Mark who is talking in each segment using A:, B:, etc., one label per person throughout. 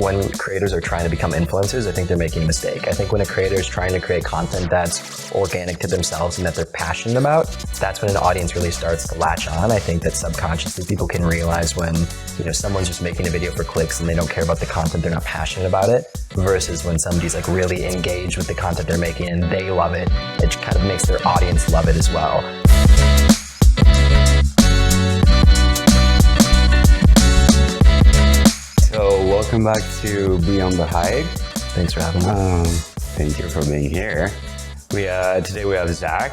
A: when creators are trying to become influencers, I think they're making a mistake. I think when a creator is trying to create content that's organic to themselves and that they're passionate about, that's when an audience really starts to latch on. I think that subconsciously people can realize when, someone's just making a video for clicks and they don't care about the content, they're not passionate about it, versus when somebody's like really engaged with the content they're making and they love it. It kind of makes their audience love it as well.
B: So welcome back to Beyond the Hype.
A: Thanks for having me.
B: Thank you for being here. Today we have Zak.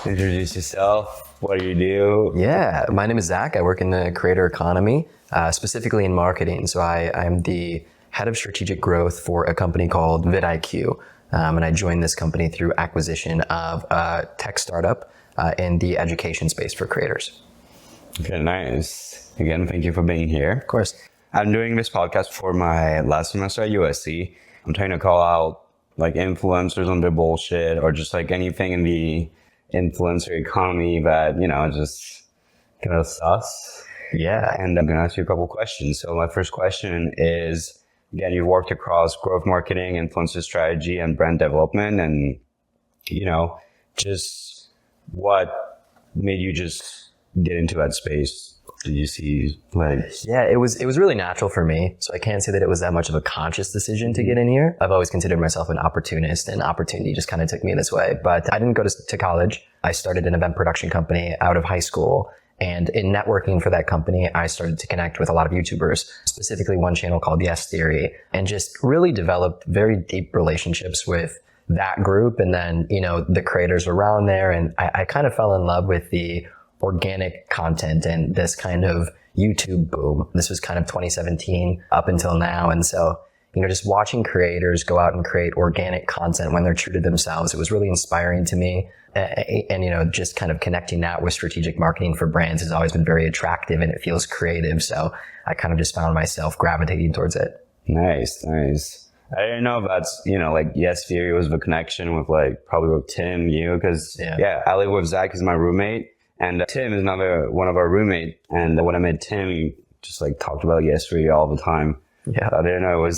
B: Introduce yourself. What do you do?
A: Yeah, my name is Zak. I work in the creator economy, specifically in marketing. So I'm the head of strategic growth for a company called VidIQ. And I joined this company through acquisition of a tech startup in the education space for creators.
B: Okay, nice. Again, thank you for being here.
A: Of course.
B: I'm doing this podcast for my last semester at USC. I'm trying to call out like influencers on their bullshit or just like anything in the influencer economy that, just kind of sus.
A: Yeah.
B: And I'm going to ask you a couple questions. So my first question is, again, you've worked across growth marketing, influencer strategy, and brand development. And, just what made you just get into that space? Did you see
A: Yeah, it was really natural for me. So I can't say that it was that much of a conscious decision to get in here. I've always considered myself an opportunist, and opportunity just kind of took me this way. But I didn't go to college. I started an event production company out of high school. And in networking for that company, I started to connect with a lot of YouTubers, specifically one channel called Yes Theory, and just really developed very deep relationships with that group. And then, the creators around there. And I kind of fell in love with the organic content and this kind of YouTube boom. This was kind of 2017 up until now. And so, just watching creators go out and create organic content when they're true to themselves, it was really inspiring to me. And, just kind of connecting that with strategic marketing for brands has always been very attractive and it feels creative. So I kind of just found myself gravitating towards it.
B: Nice. I didn't know if that's, Yes Theory was the connection with probably with Tim, because I live with Zak, he's my roommate. And Tim is another one of our roommates. And when I met Tim, he just talked about Yes Theory all the time.
A: Yeah.
B: I didn't know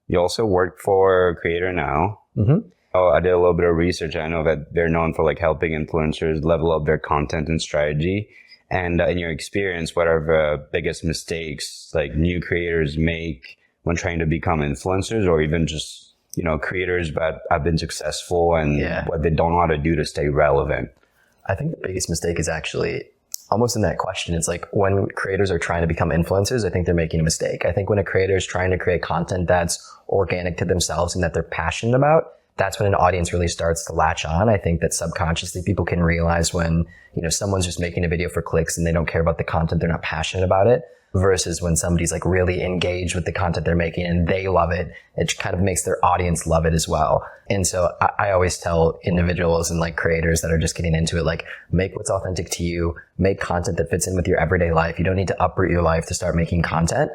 B: you also work for a creator now.
A: Mm-hmm.
B: Oh, I did a little bit of research. I know that they're known for helping influencers level up their content and strategy. And in your experience, what are the biggest mistakes new creators make when trying to become influencers, or even just, creators that have been successful and what they don't know how to do to stay relevant?
A: I think the biggest mistake is actually almost in that question. It's when creators are trying to become influencers, I think they're making a mistake. I think when a creator is trying to create content that's organic to themselves and that they're passionate about, that's when an audience really starts to latch on. I think that subconsciously people can realize when, someone's just making a video for clicks and they don't care about the content, they're not passionate about it, versus when somebody's really engaged with the content they're making and they love it. It kind of makes their audience love it as well. And so I always tell individuals and creators that are just getting into it, make what's authentic to you, make content that fits in with your everyday life. You don't need to uproot your life to start making content.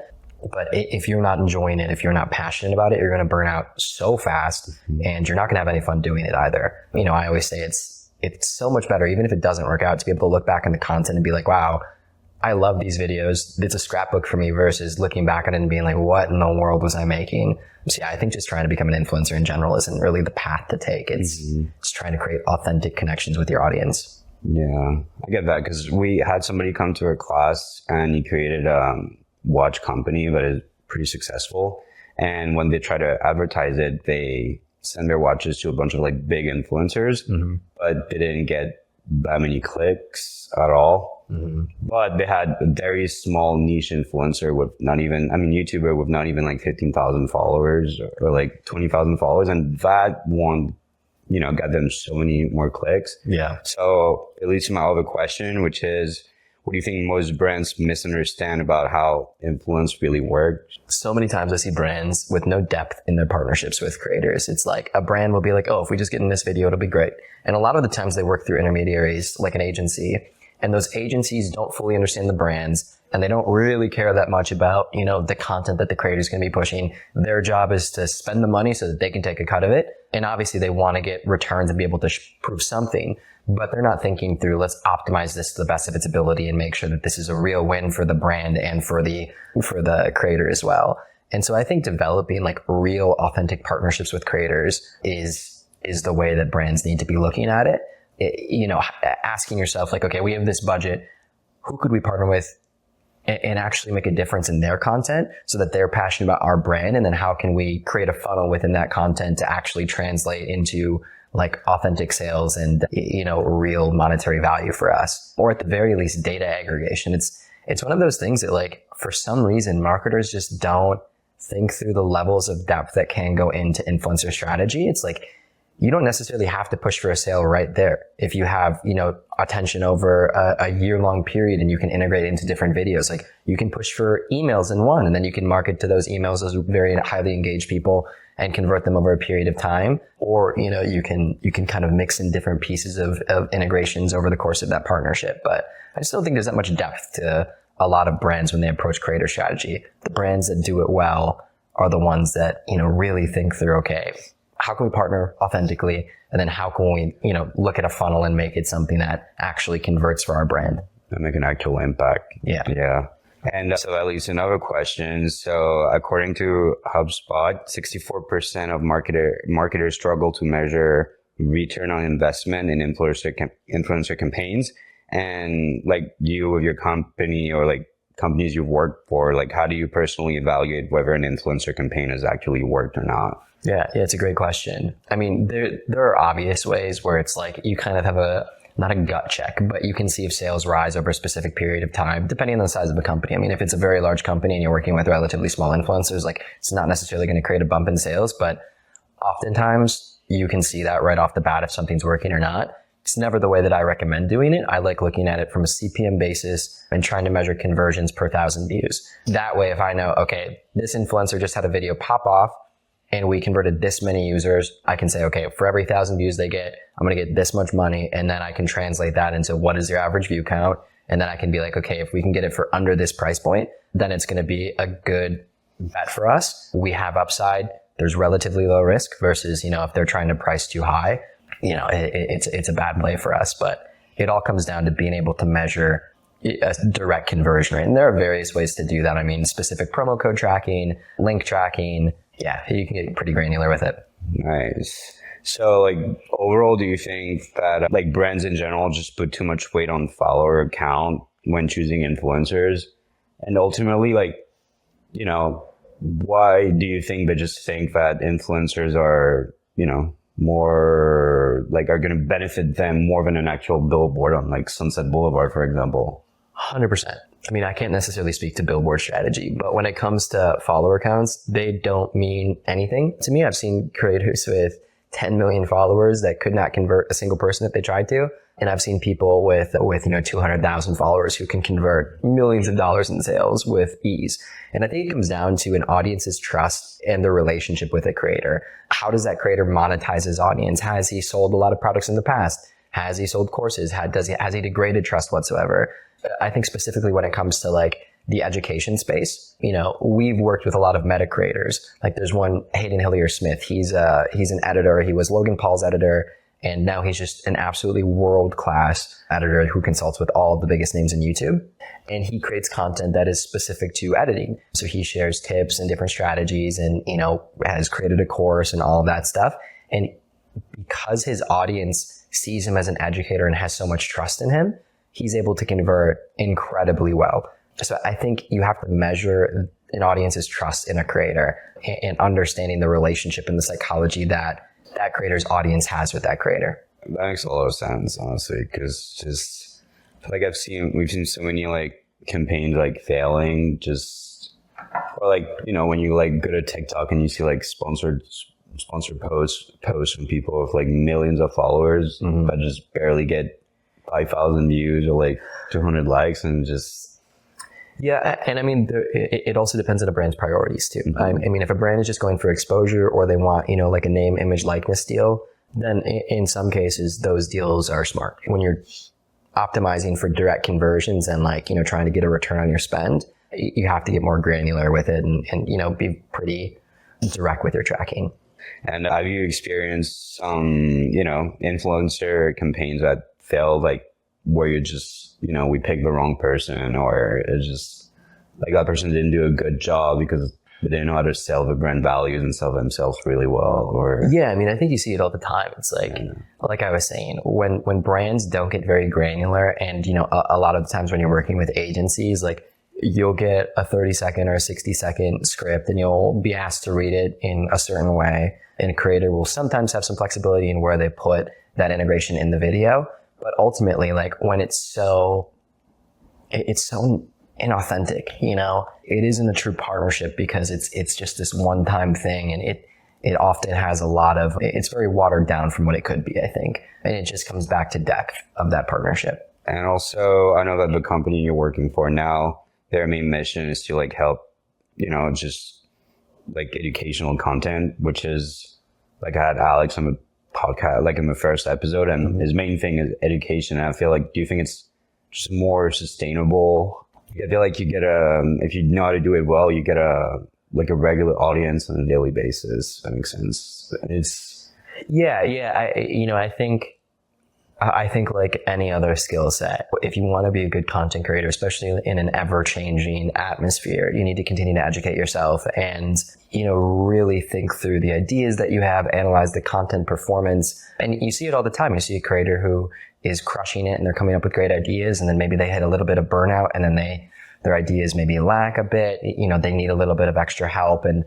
A: But if you're not enjoying it, if you're not passionate about it, you're going to burn out so fast and you're not going to have any fun doing it either. I always say it's so much better, even if it doesn't work out, to be able to look back on the content and be like, wow, I love these videos. It's a scrapbook for me, versus looking back at it and being like, what in the world was I making? So I think just trying to become an influencer in general isn't really the path to take. It's just trying to create authentic connections with your audience.
B: Yeah, I get that, because we had somebody come to our class and he created watch company that is pretty successful, and when they try to advertise it, they send their watches to a bunch of big influencers, but they didn't get that many clicks at all. But they had a very small niche influencer with YouTuber with not even 15,000 followers or 20,000 followers, and that one got them so many more clicks.
A: Yeah.
B: So it leads to my other question, which is, what do you think most brands misunderstand about how influence really works?
A: So many times I see brands with no depth in their partnerships with creators. It's a brand will be oh, if we just get in this video, it'll be great. And a lot of the times they work through intermediaries like an agency, and those agencies don't fully understand the brands and they don't really care that much about, the content that the creator is going to be pushing. Their job is to spend the money so that they can take a cut of it. And obviously they want to get returns and be able to prove something. but they're not thinking through, let's optimize this to the best of its ability and make sure that this is a real win for the brand and for the creator as well. And so I think developing like real authentic partnerships with creators is the way that brands need to be looking at it. Asking yourself like, okay, we have this budget. Who could we partner with and actually make a difference in their content so that they're passionate about our brand? And then how can we create a funnel within that content to actually translate into like authentic sales and, real monetary value for us, or at the very least data aggregation. It's one of those things that like, for some reason, marketers just don't think through the levels of depth that can go into influencer strategy. It's like, you don't necessarily have to push for a sale right there. If you have, attention over a year-long period and you can integrate into different videos, like you can push for emails in one, and then you can market to those emails as very highly engaged people and convert them over a period of time. Or, you can kind of mix in different pieces of integrations over the course of that partnership. But I just don't think there's that much depth to a lot of brands when they approach creator strategy. The brands that do it well are the ones that, really think through, okay, how can we partner authentically? And then how can we, look at a funnel and make it something that actually converts for our brand?
B: And make an actual impact.
A: Yeah.
B: Yeah. And so at least another question. So according to HubSpot, 64% of marketers struggle to measure return on investment in influencer campaigns. And like you with your company or like companies you've worked for, like how do you personally evaluate whether an influencer campaign has actually worked or not?
A: Yeah, it's a great question. I mean, there are obvious ways where it's like you kind of have not a gut check, but you can see if sales rise over a specific period of time, depending on the size of the company. I mean, if it's a very large company and you're working with relatively small influencers, like it's not necessarily going to create a bump in sales, but oftentimes you can see that right off the bat if something's working or not. It's never the way that I recommend doing it. I like looking at it from a CPM basis and trying to measure conversions per 1,000 views. That way, if I know, okay, this influencer just had a video pop off, and we converted this many users, I can say, okay, for every 1,000 views they get, I'm going to get this much money. And then I can translate that into what is your average view count. And then I can be like, okay, if we can get it for under this price point, then it's going to be a good bet for us. We have upside. There's relatively low risk versus, if they're trying to price too high, it's a bad play for us. But it all comes down to being able to measure a direct conversion rate. And there are various ways to do that. I mean, specific promo code tracking, link tracking. Yeah, you can get pretty granular with it.
B: Nice. So like overall, do you think that like brands in general just put too much weight on follower count when choosing influencers? And ultimately, like, why do you think they just think that influencers are, more like are going to benefit them more than an actual billboard on like Sunset Boulevard, for example?
A: 100%. I mean, I can't necessarily speak to billboard strategy, but when it comes to follower counts, they don't mean anything to me. I've seen creators with 10 million followers that could not convert a single person if they tried to. And I've seen people with 200,000 followers who can convert millions of dollars in sales with ease. And I think it comes down to an audience's trust and the relationship with a creator. How does that creator monetize his audience? Has he sold a lot of products in the past? Has he sold courses? Has he degraded trust whatsoever? I think specifically when it comes to like the education space, we've worked with a lot of meta creators. Like there's one, Hayden Hillier-Smith. He's an editor. He was Logan Paul's editor. And now he's just an absolutely world-class editor who consults with all of the biggest names in YouTube. And he creates content that is specific to editing. So he shares tips and different strategies and, has created a course and all of that stuff. And because his audience sees him as an educator and has so much trust in him, he's able to convert incredibly well. So I think you have to measure an audience's trust in a creator and understanding the relationship and the psychology that creator's audience has with that creator.
B: That makes a lot of sense, honestly, because just like we've seen so many like campaigns like failing, or like, when you like go to TikTok and you see like sponsored posts from people with like millions of followers that just barely get 5,000 views or like 200 likes and just.
A: Yeah, and I mean, it also depends on a brand's priorities too. I mean, if a brand is just going for exposure or they want, like a name, image, likeness deal, then in some cases, those deals are smart. When you're optimizing for direct conversions and like, trying to get a return on your spend, you have to get more granular with it and be pretty direct with your tracking.
B: And have you experienced some, influencer campaigns that failed, like where you just, we picked the wrong person or it's just like that person didn't do a good job because but they know how to sell the brand values and sell themselves really well. Or
A: yeah, I mean, I think you see it all the time. It's like I was saying, when brands don't get very granular, and a lot of the times when you're working with agencies, like you'll get a 30-second or a 60-second script, and you'll be asked to read it in a certain way. And a creator will sometimes have some flexibility in where they put that integration in the video, but ultimately, like when it's so inauthentic, it isn't a true partnership because it's just this one-time thing, and it often has it's very watered down from what it could be, I think. And it just comes back to depth of that partnership.
B: And also, I know that the company you're working for now, their main mission is to like help, just like educational content, which is like I had Alex on the podcast, like in the first episode, and his main thing is education. And I feel like, do you think it's just more sustainable? I feel like you get if you know how to do it well, you get a regular audience on a daily basis. That makes sense.
A: I think like any other skill set, if you want to be a good content creator, especially in an ever-changing atmosphere, you need to continue to educate yourself and, really think through the ideas that you have, analyze the content performance. And you see it all the time. You see a creator who is crushing it and they're coming up with great ideas, and then maybe they hit a little bit of burnout, and then their ideas maybe lack a bit, they need a little bit of extra help. And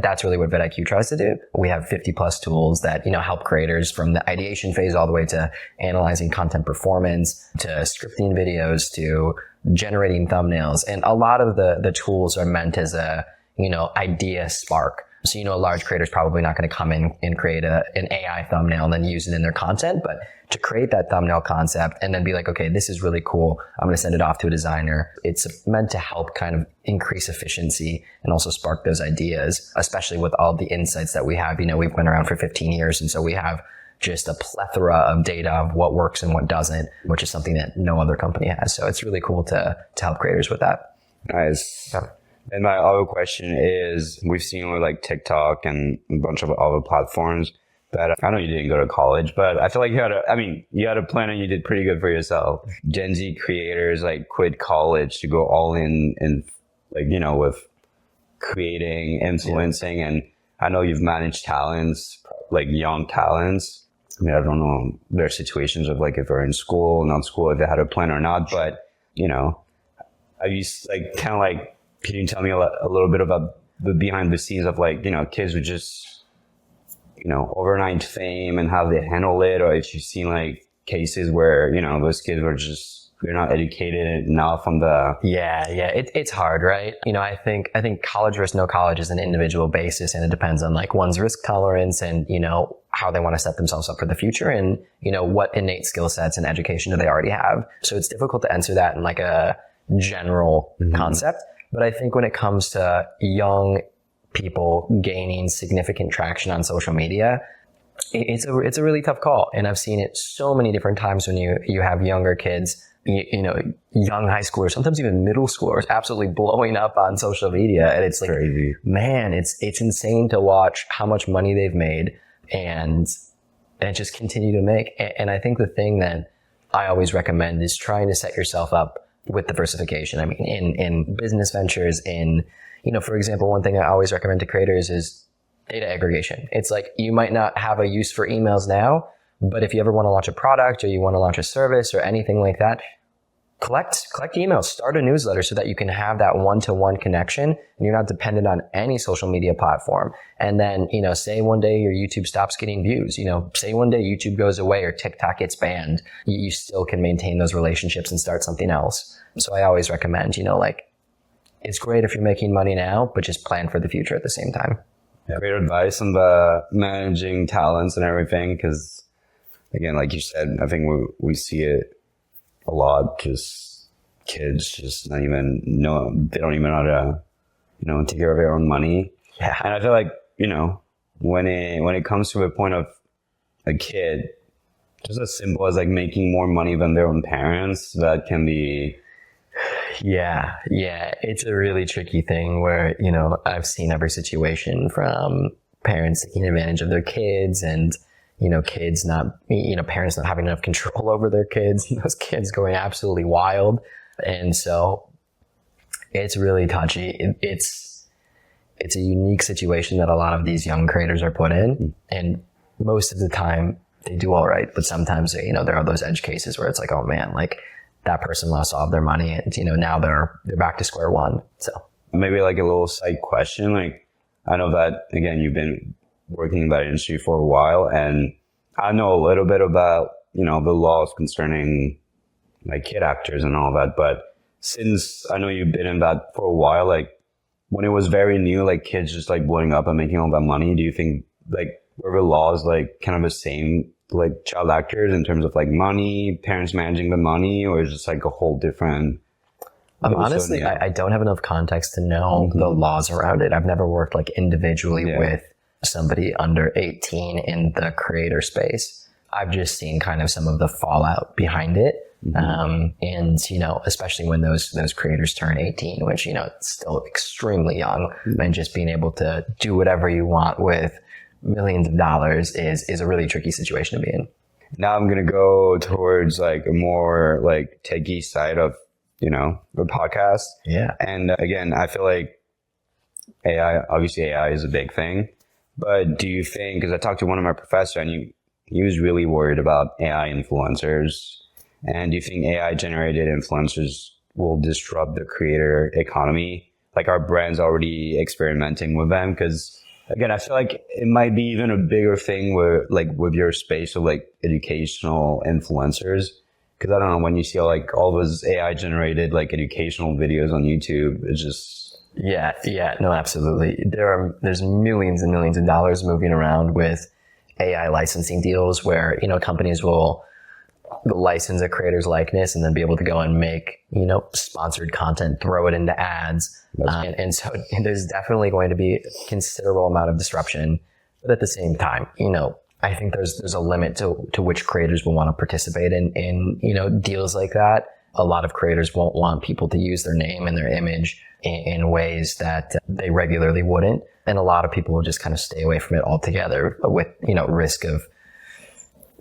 A: that's really what VidIQ tries to do. We have 50 plus tools that, help creators from the ideation phase all the way to analyzing content performance, to scripting videos, to generating thumbnails. And a lot of the tools are meant as a, idea spark. So, a large creator is probably not going to come in and create an AI thumbnail and then use it in their content. But to create that thumbnail concept and then be like, okay, this is really cool, I'm going to send it off to a designer. It's meant to help kind of increase efficiency and also spark those ideas, especially with all the insights that we have. We've been around for 15 years. And so we have just a plethora of data of what works and what doesn't, which is something that no other company has. So it's really cool to help creators with that.
B: Nice. Yeah. And my other question is, we've seen with like TikTok and a bunch of other platforms that I know you didn't go to college, but I feel like you had a plan and you did pretty good for yourself. Gen Z creators like quit college to go all in like, with creating, influencing. Yeah. And I know you've managed talents, like young talents. I mean, I don't know their situations of like if they're in school, not school, if they had a plan or not, but are you like kind of like, can you tell me a little bit about the behind the scenes of like, kids with just, overnight fame and how they handle it? Or if you've seen like cases where, those kids were they're not educated enough on the...
A: Yeah. It's hard, right? I think college versus no college is an individual basis, and it depends on like one's risk tolerance and, how they want to set themselves up for the future, and, what innate skill sets and education do they already have. So it's difficult to answer that in like a general concept. But I think when it comes to young people gaining significant traction on social media, it's a really tough call. And I've seen it so many different times when you have younger kids, young high schoolers, sometimes even middle schoolers, absolutely blowing up on social media. And it's like, crazy. Man, it's insane to watch how much money they've made and just continue to make. And I think the thing that I always recommend is trying to set yourself up with diversification. I mean, in business ventures, for example, one thing I always recommend to creators is data aggregation. It's like, you might not have a use for emails now, but if you ever want to launch a product or you want to launch a service or anything like that, collect emails, start a newsletter so that you can have that one-to-one connection and you're not dependent on any social media platform. And then, say one day your YouTube stops getting views, say one day YouTube goes away or TikTok gets banned, you still can maintain those relationships and start something else. So I always recommend, it's great if you're making money now, but just plan for the future at the same time.
B: Yeah. Great advice on the managing talents and everything. Cause again, like you said, I think we see it a lot, just kids just not even know, they don't even know how to, take care of their own money.
A: Yeah.
B: And I feel like, when it comes to a point of a kid, just as simple as like making more money than their own parents, that can be...
A: Yeah. It's a really tricky thing where, I've seen every situation from parents taking advantage of their kids and, kids not, parents not having enough control over their kids, and those kids going absolutely wild. And so it's really touchy. it's a unique situation that a lot of these young creators are put in. And most of the time they do all right. But sometimes, you know, there are those edge cases where it's like, oh man, like that person lost all of their money and, you know, now they're back to square one. So
B: maybe like a little side question. Like, I know that, again, you've been working in that industry for a while, and I know a little bit about, you know, the laws concerning like kid actors and all that. But since I know you've been in that for a while, like when it was very new, like kids just like blowing up and making all that money, do you think like were the laws like kind of the same like child actors in terms of like money, parents managing the money, or is it just like a whole different?
A: Honestly, I don't have enough context to know the laws around it. I've never worked like individually with somebody under 18 in the creator space. I've just seen kind of some of the fallout behind it. And, you know, especially when those creators turn 18, which, you know, it's still extremely young, and just being able to do whatever you want with millions of dollars is a really tricky situation to be in.
B: Now I'm going to go towards like a more like techie side of, you know, the podcast.
A: Yeah.
B: And again, I feel like obviously AI is a big thing, but do you think, because I talked to one of my professors and he was really worried about AI influencers. And do you think AI generated influencers will disrupt the creator economy? Like, are brands already experimenting with them? Because again, I feel like it might be even a bigger thing with your space of like educational influencers. Because I don't know, when you see like all those AI generated like educational videos on YouTube, it's just...
A: Yeah, no, absolutely. There's millions and millions of dollars moving around with AI licensing deals where, you know, companies will license a creator's likeness and then be able to go and make, you know, sponsored content, throw it into ads. And so there's definitely going to be a considerable amount of disruption. But at the same time, you know, I think there's a limit to which creators will want to participate in, you know, deals like that. A lot of creators won't want people to use their name and their image in ways that they regularly wouldn't. And a lot of people will just kind of stay away from it altogether with, you know, risk of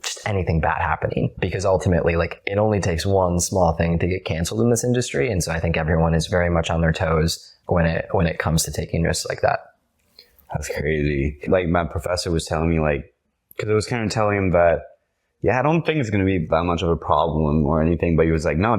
A: just anything bad happening, because ultimately, like, it only takes one small thing to get canceled in this industry. And so I think everyone is very much on their toes when it comes to taking risks like that.
B: That's crazy. Like, my professor was telling me, like, because I was kind of telling him that, yeah, I don't think it's going to be that much of a problem or anything. But he was like, no,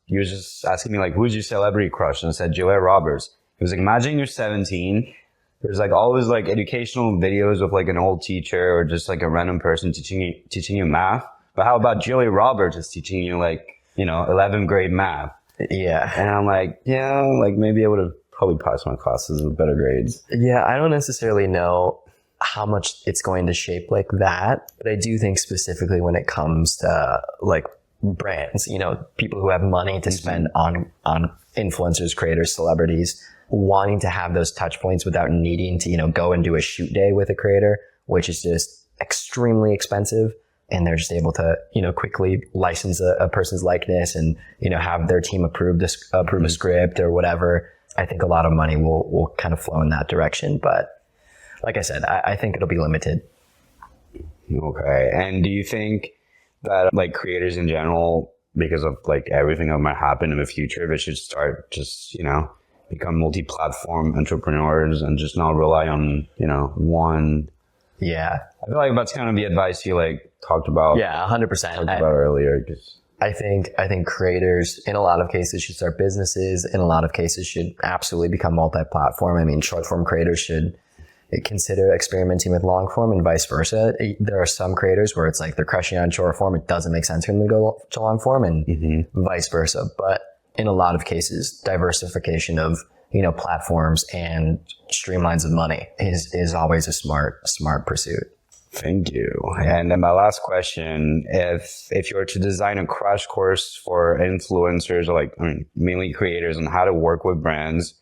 B: he was just asking me, like, who's your celebrity crush? And I said, Julia Roberts. He was like, imagine you're 17. There's like always like educational videos of like an old teacher or just like a random person teaching you math. But how about Julia Roberts is teaching you like, you know, 11th grade math?
A: Yeah.
B: And I'm like, yeah, like maybe I would have probably passed my classes with better grades.
A: Yeah, I don't necessarily know how much it's going to shape like that. But I do think specifically when it comes to like brands, you know, people who have money to spend on influencers, creators, celebrities, wanting to have those touch points without needing to, you know, go and do a shoot day with a creator, which is just extremely expensive. And they're just able to, you know, quickly license a person's likeness and, you know, have their team approve a script or whatever. I think a lot of money will kind of flow in that direction. But like I said, I think it'll be limited.
B: Okay. And do you think that like creators in general, because of like everything that might happen in the future, they should start just, you know, become multi-platform entrepreneurs and just not rely on, you know, one?
A: Yeah.
B: I feel like that's kind of the advice you like talked about.
A: Yeah, 100%.
B: Talked about earlier.
A: I think creators in a lot of cases should start businesses. In a lot of cases should absolutely become multi-platform. I mean, short form creators should consider experimenting with long form and vice versa. There are some creators where it's like they're crushing on short form. It doesn't make sense for them to go to long form, and vice versa. But in a lot of cases, diversification of, you know, platforms and streamlines of money is always a smart pursuit.
B: Thank you. And then my last question, if you were to design a crash course for influencers, or like, I mean, mainly creators, on how to work with brands,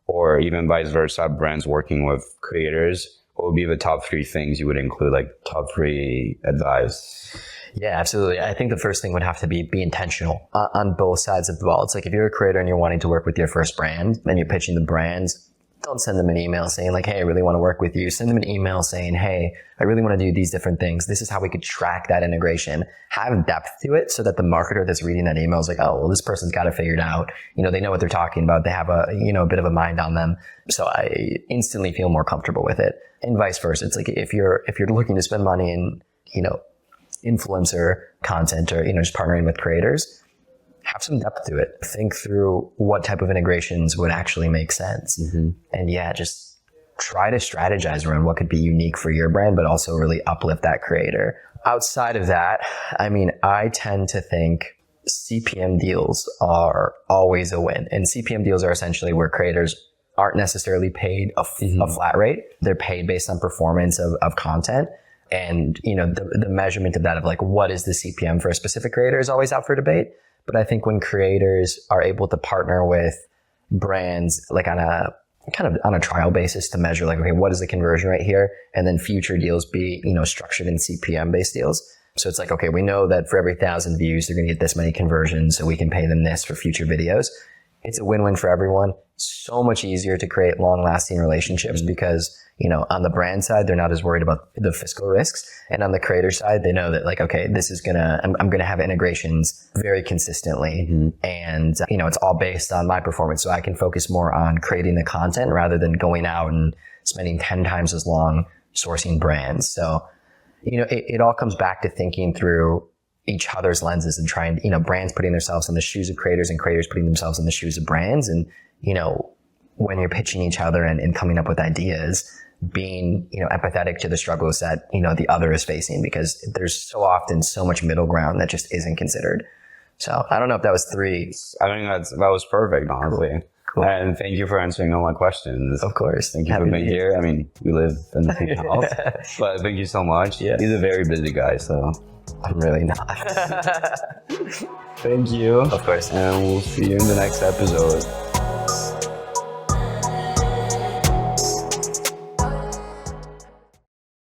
B: or even vice versa, brands working with creators, what would be the top 3 things you would include, like top 3 advice?
A: Yeah, absolutely. I think the first thing would have to be intentional on both sides of the ball. It's like if you're a creator and you're wanting to work with your first brand and you're pitching the brand, don't send them an email saying like, hey, I really want to work with you. Send them an email saying, hey, I really want to do these different things. This is how we could track that integration. Have depth to it so that the marketer that's reading that email is like, oh, well, this person's got it figured out. They know what they're talking about. They have a bit of a mind on them. So I instantly feel more comfortable with it. And vice versa. It's like if you're looking to spend money in, influencer content or, just partnering with creators, have some depth to it. Think through what type of integrations would actually make sense. And just try to strategize around what could be unique for your brand, but also really uplift that creator. Outside of that, I tend to think CPM deals are always a win. And CPM deals are essentially where creators aren't necessarily paid a flat rate. They're paid based on performance of content. And, the measurement of that of like, what is the CPM for a specific creator is always out for debate. But I think when creators are able to partner with brands like on a trial basis to measure like, okay, what is the conversion rate here? And then future deals be, structured in CPM based deals. So it's like, okay, we know that for every 1,000 views, they're going to get this many conversions. So we can pay them this for future videos. It's a win-win for everyone. So much easier to create long-lasting relationships because, on the brand side, they're not as worried about the fiscal risks. And on the creator side, they know that like, okay, I'm going to have integrations very consistently. And, it's all based on my performance. So I can focus more on creating the content rather than going out and spending 10 times as long sourcing brands. So, it all comes back to thinking through each other's lenses and trying, brands putting themselves in the shoes of creators and creators putting themselves in the shoes of brands. And, when you're pitching each other and coming up with ideas, being, empathetic to the struggles that, the other is facing, because there's so often so much middle ground that just isn't considered. So I don't know if that was 3.
B: I think that was perfect, honestly.
A: Cool.
B: And thank you for answering all my questions.
A: Of course.
B: Thank you for being here. We live in the same house, but thank you so much.
A: Yeah.
B: He's a very busy guy, so.
A: I'm really not.
B: Thank you.
A: Of course.
B: And we'll see you in the next episode.